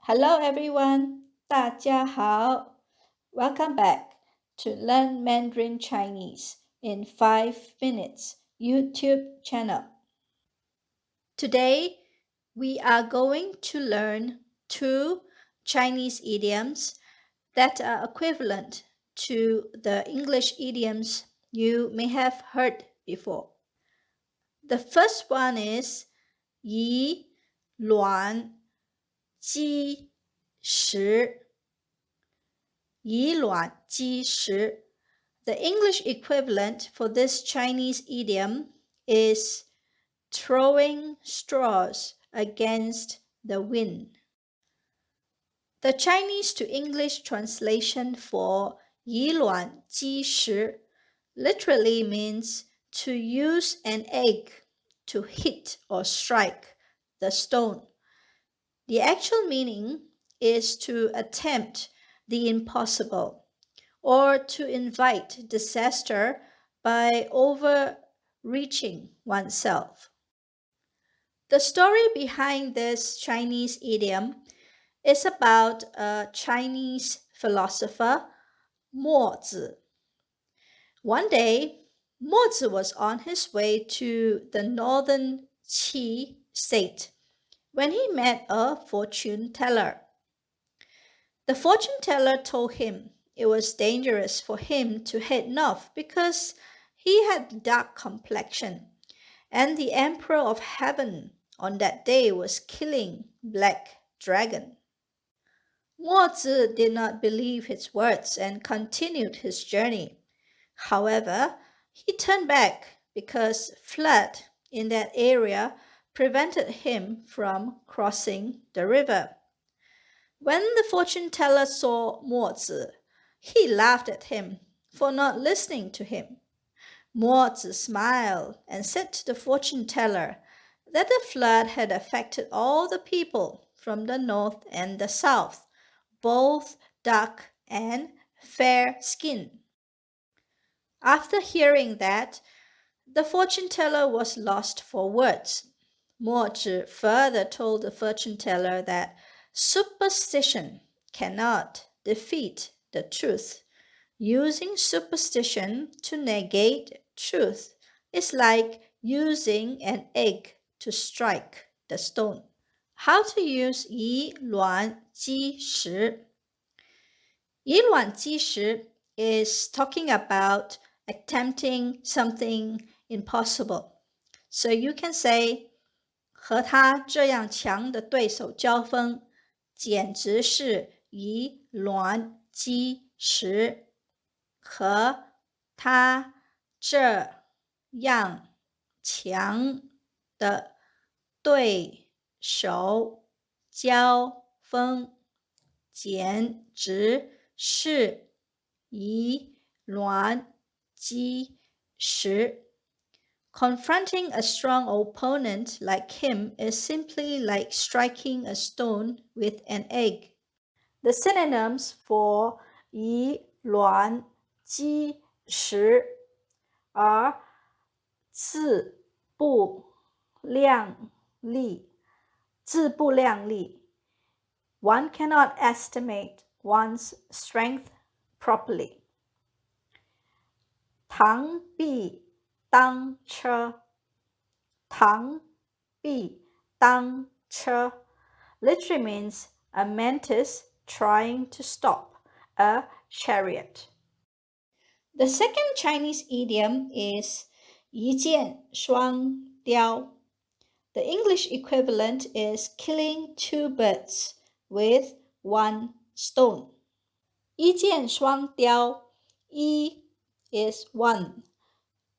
Hello everyone, 大家好. Welcome back to Learn Mandarin Chinese in 5 minutes YouTube channel. Today we are going to learn 2 Chinese idioms that are equivalent to the English idioms you may have heard before. The first one is 以卵击石以卵击石. The English equivalent for this Chinese idiom is throwing straws against the wind. The Chinese to English translation for 以卵击石 literally means to use an egg to hit or strike the stone. The actual meaning is to attempt the impossible or to invite disaster by overreaching oneself. The story behind this Chinese idiom is about a Chinese philosopher, Mozi. One day, Mozi was on his way to the northern Qi state when he met a fortune teller. The fortune teller told him it was dangerous for him to head north because he had dark complexion, and the Emperor of Heaven on that day was killing black dragon. Mozi did not believe his words and continued his journey. However, he turned back because flood in that area prevented him from crossing the river. When the fortune teller saw Mozi, he laughed at him for not listening to him. Mozi smiled and said to the fortune teller that the flood had affected all the people from the north and the south, both dark and fair skinned. After hearing that, the fortune teller was lost for words. Mozi further told the fortune teller that superstition cannot defeat the truth. Using superstition to negate truth is like using an egg to strike the stone. How to use 以卵击石? 以卵击石 is talking about attempting something impossible. So you can say, 和他这样强的对手交锋，简直是以卵击石。和他这样强的对手交锋，简直是以卵击石。Confronting a strong opponent like him is simply like striking a stone with an egg. The synonyms for 以卵击石 are 自不量力. 自不量力. One cannot estimate one's strength properly. 螳臂当车. 螳臂当车 literally means a mantis trying to stop a chariot. The second Chinese idiom is 一箭双雕. The English equivalent is killing 2 birds with 1 stone. 一箭双雕. 一 is 1.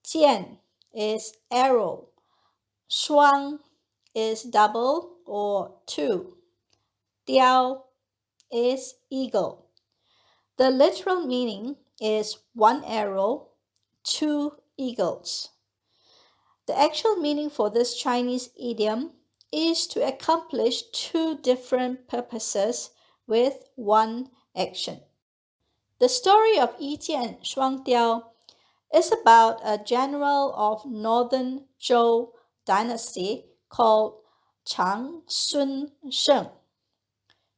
箭 is arrow. 双 is double or 2. 雕 is eagle. The literal meaning is 1 arrow, 2 eagles. The actual meaning for this Chinese idiom is to accomplish 2 different purposes with 1 action. The story of 一箭双雕 is about a general of northern Zhou dynasty called Chang Sun Sheng.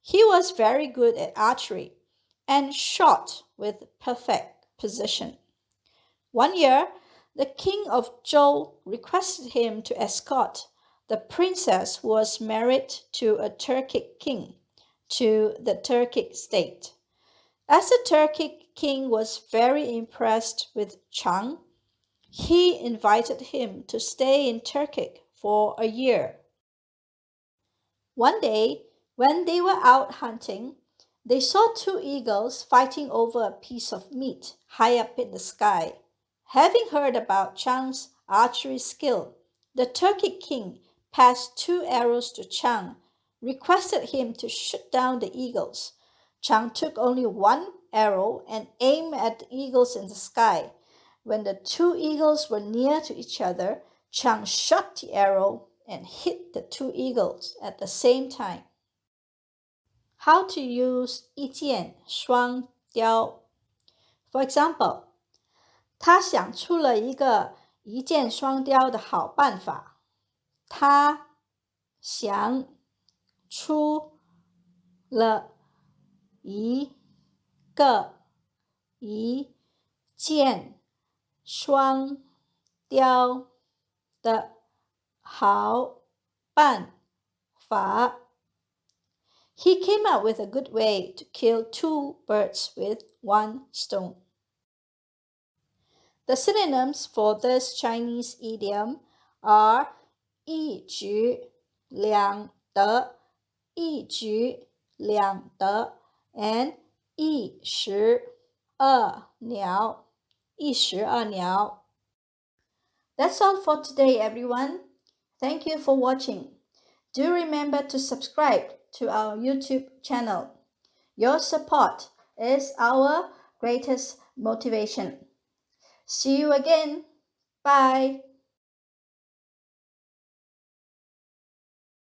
He was very good at archery and shot with perfect precision. One year, the king of Zhou requested him to escort the princess who was married to a Turkic king to the Turkic state. As the Turkic king was very impressed with Chang, he invited him to stay in Turkey for a year. One day, when they were out hunting, they saw two eagles fighting over a piece of meat high up in the sky. Having heard about Chang's archery skill, the Turkic king passed 2 arrows to Chang, requested him to shoot down the eagles. Chang took only 1 arrow and aimed at the eagles in the sky. When the 2 eagles were near to each other, Chang shot the arrow and hit the 2 eagles at the same time. How to use 一箭双雕. For example, 他想出了一个一箭双雕的好办法。他想出了一个一箭双雕的好办法。He came up with a good way to kill 2 birds with 1 stone. The synonyms for this Chinese idiom are 一举两得, 一举两得, and 一石二鸟, 一石二鸟. That's all for today, everyone. Thank you for watching. Do remember to subscribe to our YouTube channel. Your support is our greatest motivation. See you again. Bye.